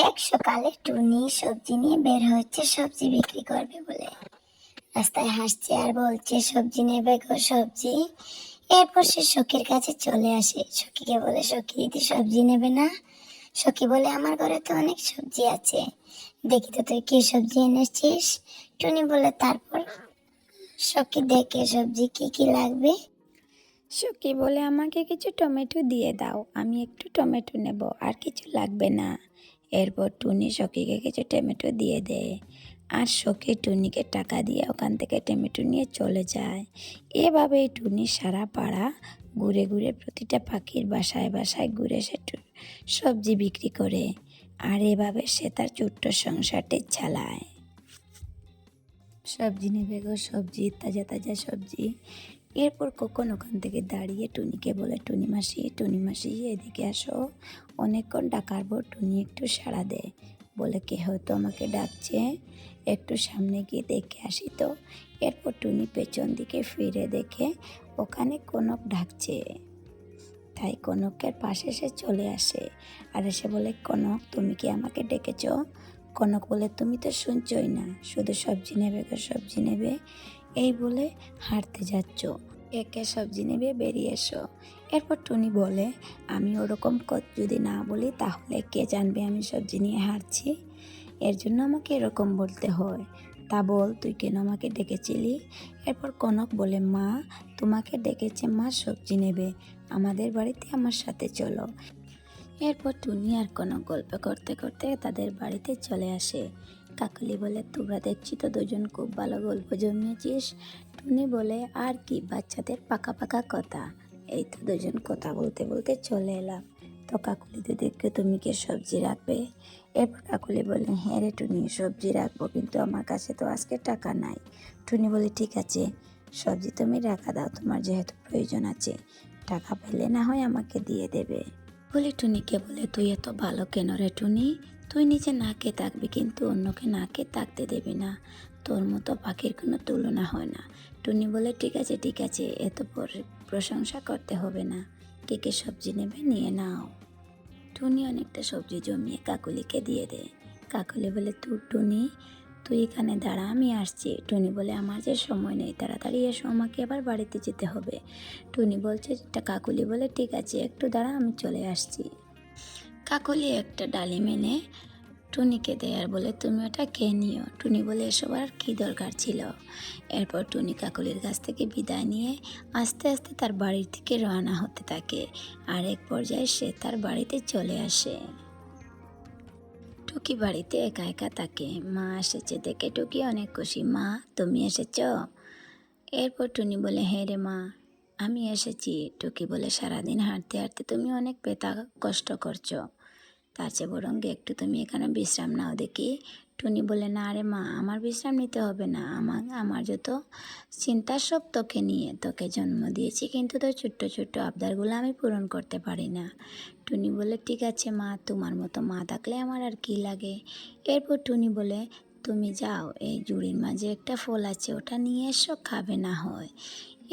এক সকালে টুনি সবজি নিয়ে বের হচ্ছে সবজি বিক্রি করবে বলে। রাস্তায় হাসছে আর বলছে, সবজি নেবে গো সবজি। এরপর সে সখীর কাছে চলে আসে, সখীকে বলে, সখী দিদি সবজি নেবে না? সখী বলে, আমার ঘরে তো অনেক সবজি আছে, দেখি তো তুই কি সবজি এনেছিস। টুনি বলে, তারপর সখী দেখে সবজি কি কি লাগবে। সখী বলে, আমাকে কিছু টমেটো দিয়ে দাও, আমি একটু টমেটো নেব, আর কিছু লাগবে না। এরপর টুনি সখীকে কিছু টমেটো দিয়ে দেয়, আর সখী টুনিকে টাকা দিয়ে ওখান থেকে টমেটো নিয়ে চলে যায়। এভাবেই টুনি সারা পাড়া ঘুরে ঘুরে প্রতিটা পাখির বাসায় বাসায় ঘুরে সে সবজি বিক্রি করে, আর এভাবে সে তার ছোট্ট সংসারটি চালায়। সবজি নেবে গো সবজি, তাজা তাজা সবজি। এরপর কখন ওখান থেকে দাঁড়িয়ে টুনিকে বলে, টুনি মাসি এদিকে আসো। অনেকক্ষণ ডাকার পর টুনি একটু সাড়া দেয়, বলে কে হয়তো আমাকে ডাকছে, একটু সামনে গিয়ে দেখে আসি তো। এরপর টুনি পেছন দিকে ফিরে দেখে ওখানে কনক ডাকছে, তাই কনকের পাশে সে চলে আসে আর এসে বলে, কনক তুমি কি আমাকে ডেকেছ? কনক বলে, তুমি তো শুনছই না, শুধু সবজি নেবে গো সবজি নেবে এই বলে হাঁটতে যাচ্ছ, একে সবজি নেবে বেরিয়ে এসো। এরপর টুনি বলে, আমি ওরকম যদি না বলি তাহলে কে জানবে আমি সবজি নিয়ে হাঁটছি, এর জন্য আমাকে এরকম বলতে হয়। তা বল তুই কেন আমাকে ডেকেছিলি? এরপর কনক বলে, মা তোমাকে ডেকেছে মা সবজি নেবে, আমাদের বাড়িতে আমার সাথে চলো। এরপর টুনি আর কনক গল্প করতে করতে তাদের বাড়িতে চলে আসে। কাকলি বলে, তোমরা দেখছি তো দুজন খুব ভালো গল্প জমিয়েছিস। টুনি বলে, আর কি, বাচ্চাদের পাকা পাকা কথা। এই তো দুজন কথা বলতে বলতে চলে এলাম। তো কাকুলি দিদিকে তুমি কি সবজি রাখবে? এরপর কাকুলি বলে, হ্যাঁ রে টুনি, সবজি রাখবো, কিন্তু আমার কাছে তো আজকে টাকা নাই। টুনি বলে, ঠিক আছে, সবজি তুমি রাখা দাও, তোমার যেহেতু প্রয়োজন আছে, টাকা পেলে না হয় আমাকে দিয়ে দেবে। বলে টুনিকে বলে, তুই এত ভালো কেন রে টুনি? তুই নিজে না খেয়ে থাকবি, কিন্তু অন্যকে না খেয়ে থাকতে দেবি না, তোর মতো পাখির কোনো তুলনা হয় না। টুনি বলে, ঠিক আছে, এত প্রশংসা করতে হবে না, কে কে সবজি নেবে নিয়ে নাও। টুনি অনেকটা সবজি জমিয়ে কাকুলিকে দিয়ে দেয়। কাকুলি বলে, টুনি তুই এখানে দাঁড়া, আমি আসছি। টুনি বলে, আমার যে সময় নেই, তাড়াতাড়ি এসো, আমাকে আবার বাড়িতে যেতে হবে। টুনি বলছে, কাকুলি বলে, ঠিক আছে একটু দাঁড়া, আমি চলে আসছি। কাকুলি একটা ডালিম এনে টুনিকে দেয় আর বলে, তুমি ওটা খেয়ে নিও। টুনি বলে, এসব আর কী দরকার ছিল। এরপর টুনি কাকুলির কাছ থেকে বিদায় নিয়ে আস্তে আস্তে তার বাড়ির থেকে রওনা হতে থাকে, আর এক পর্যায়ে সে তার বাড়িতে চলে আসে। টুকি বাড়িতে একা একা থাকে। মা এসেছে দেখে টুকি অনেক খুশি। মা তুমি এসেছ? এরপর টুনি বলে, হ্যাঁ রে মা, আমি এসেছি। টুকি বলে, সারাদিন হাঁটতে হাঁটতে তুমি অনেক কষ্ট করছো, তার চেয়ে বরং একটু তুমি এখানে বিশ্রাম নাও দেখি। টুনি বলে, না রে মা, আমার বিশ্রাম নিতে হবে না, আমার যত চিন্তা সব তোকে নিয়ে, তোকে জন্ম দিয়েছি, কিন্তু তোর ছোট্ট ছোট্ট আবদারগুলো আমি পূরণ করতে পারি না। টুনি বলে, ঠিক আছে মা, তোমার মতো মা থাকলে আমার আর কি লাগে। এরপর টুনি বলে, তুমি যাও, এই জুড়ির মাঝে একটা ফল আছে, ওটা নিয়ে এসো, খাবে না হয়।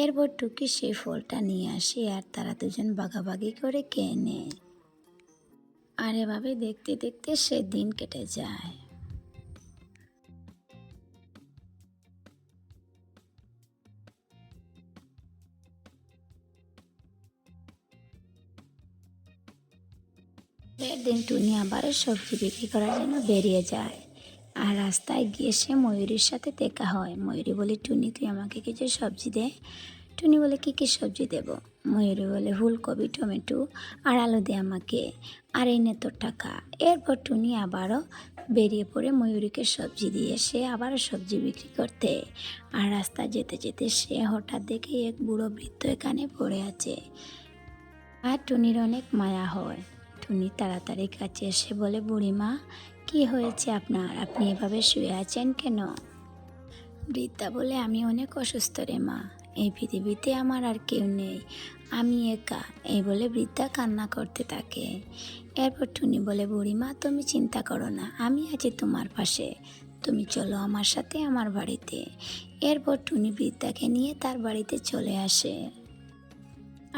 এরপর টুকি সেই ফলটা নিয়ে আসে আর তারা দুজন ভাগাভাগি করে খেয়ে নেয়। আর এভাবে দেখতে দেখতে সে দিন কেটে যায়। পরের দিন টুনি আবারও সবজি বিক্রি করার জন্য বেরিয়ে যায়, আর রাস্তায় গিয়ে সে ময়ূরীর সাথে দেখা হয়। ময়ূরী বলে, টুনি তুই আমাকে কিছু সবজি দে। টুনি বলে, কী কী সবজি দেব? ময়ূরী বলে, ফুলকপি, টমেটো আর আলু দে আমাকে, আর এই নে তোর টাকা। এরপর টুনি আবারও বেরিয়ে পড়ে ময়ূরীকে সবজি দিয়ে সে আবারও সবজি বিক্রি করতে। আর রাস্তা যেতে যেতে সে হঠাৎ দেখে এক বুড়ো বৃদ্ধ এখানে পড়ে আছে, আর টুনির অনেক মায়া হয়। টুনি তাড়াতাড়ি কাছে এসে বলে, বুড়িমা কি হয়েছে আপনার, আপনি এভাবে শুয়ে আছেন কেন? বৃদ্ধা বলে, আমি অনেক অসুস্থ রে মা, এই পৃথিবীতে আমার আর কেউ নেই, আমি একা। এই বলে বৃদ্ধা কান্না করতে থাকে। এরপর টুনি বলে, বুড়িমা তুমি চিন্তা করো না, আমি আছি তোমার পাশে, তুমি চলো আমার সাথে আমার বাড়িতে। এরপর টুনি বৃদ্ধাকে নিয়ে তার বাড়িতে চলে আসে,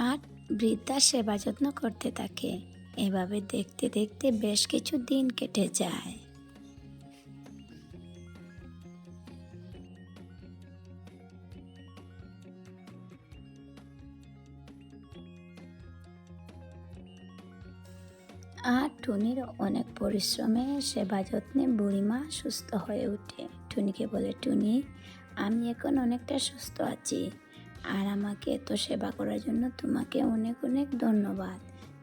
আর বৃদ্ধার সেবা যত্ন করতে থাকে। এভাবে দেখতে দেখতে বেশ কিছু দিন কেটে যায়। আর টুনির অনেক পরিশ্রমে সেবা যত্নে বুড়িমা সুস্থ হয়ে ওঠে। টুনিকে বলে, টুনি, আমি এখন অনেকটা সুস্থ আছি, আর আমাকে এত সেবা করার জন্য তোমাকে অনেক অনেক ধন্যবাদ।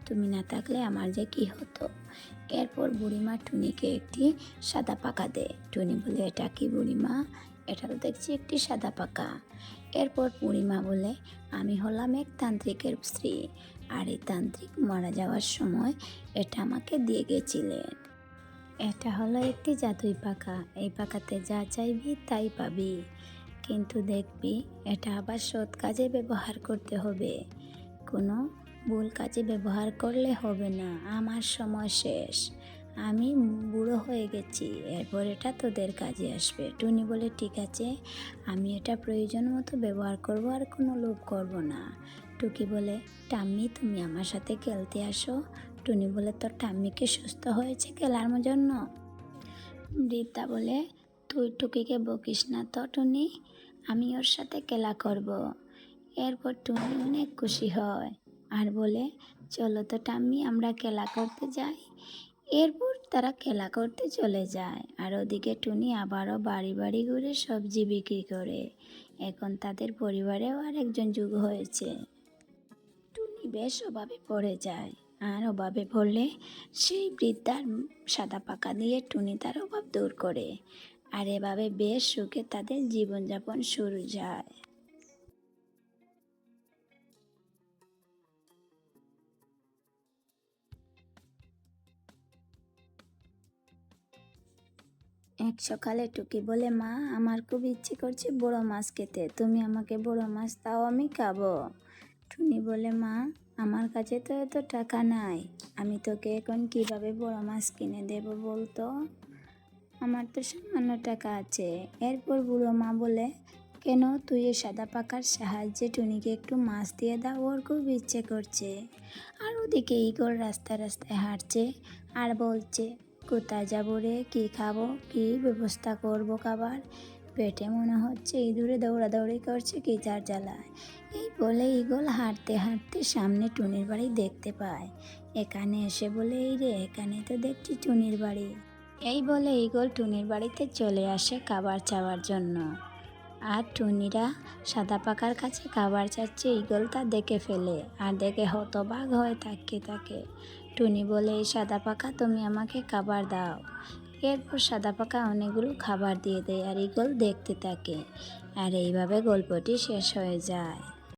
তুমি না থাকলে আমার যে কি হতো। এরপর বুড়িমা টুনিকে একটি সাদা পাকা দেয়। টুনি বলে, এটা কি বুড়িমা? এটা তো দেখছি একটি সাদা পাকা। এরপর বুড়িমা বলে, আমি হলাম এক তান্ত্রিকের স্ত্রী, আর এই তান্ত্রিক মারা যাওয়ার সময় এটা আমাকে দিয়ে গেছিলেন। এটা হলো একটি জাদুই পাকা, এই পাকাতে যা চাইবি তাই পাবি, কিন্তু দেখবি এটা আবার সৎ কাজে ব্যবহার করতে হবে, কোনো ভুল কাজে ব্যবহার করলে হবে না। আমার সময় শেষ, আমি বুড়ো হয়ে গেছি, এরপর এটা তোদের কাজে আসবে। টুনি বলে, ঠিক আছে, আমি এটা প্রয়োজন মতো ব্যবহার করব, আর কোনো লোভ করব না। টুকি বলে, টাম্মি, তুমি আমার সাথে খেলতে আসো। টুনি বলে, তোর টাম্মিকে সুস্থ হয়েছে খেলার জন্য? বৃদ্ধা বলে, তুই টুকিকে বকিস না তো টুনি, আমি ওর সাথে খেলা করব। এরপর টুনি অনেক খুশি হয় আর বলে, চলো তো টাম্মি, আমরা খেলা করতে যাই। এরপর তারা খেলা করতে চলে যায়, আর ওদিকে টুনি আবারও বাড়ি বাড়ি ঘুরে সবজি বিক্রি করে। এখন তাদের পরিবারেও আরেকজন যুগ হয়েছে। টুনি বেশ অভাবে পড়ে যায়, আর অভাবে পড়লে সেই বৃদ্ধার সাদা পাকা দিয়ে টুনি তার অভাব দূর করে, আর এভাবে বেশ সুখে তাদের জীবনযাপন শুরু যায়। এক সকালে টুকি বলে, মা, আমার খুব ইচ্ছে করছে বড় মাছ খেতে, তুমি আমাকে বড় মাছ দাও, আমি খাবো। টুনি বলে, মা, আমার কাছে তো এত টাকা নাই, আমি তোকে এখন কিভাবে বড় মাছ কিনে দেব বলতো, আমার তো সামান্য টাকা আছে। এরপর বুড়ো মা বলে, কেন, তুই এই সাদা পাকার সাহায্যে টুনিকে একটু মাছ দিয়ে দাও, ওর খুব ইচ্ছে করছে। আর ওদিকে ঈগল রাস্তায় রাস্তায় হাঁটছে আর বলছে, কোথায় যাবো রে, কী খাবো, কী ব্যবস্থা করবো খাবার, পেটে মনে হচ্ছে ইঁদুরে দৌড়াদৌড়ি করছে কি যার জ্বালায়। এই বলে ঈগল হাঁটতে হাঁটতে সামনে টুনির বাড়ি দেখতে পায়। এখানে এসে বলে, এই রে, এখানে তো দেখছি টুনির বাড়ি। এই বলে ঈগল টুনির বাড়িতে চলে আসে খাবার চাওয়ার জন্য। আর টুনিরা সাদা পাকার কাছে খাবার চাচ্ছে, ঈগল তা দেখে ফেলে আর দেখে হতবাক হয়ে তাকিয়ে থাকে। টুনি বলে, এই সাদা পাকা, তুমি আমাকে খাবার দাও। এরপর সাদা পাকা অনেকগুলো খাবার দিয়ে দেয়, আর ঈগল দেখতে থাকে। আর এইভাবে গল্পটি শেষ হয়ে যায়।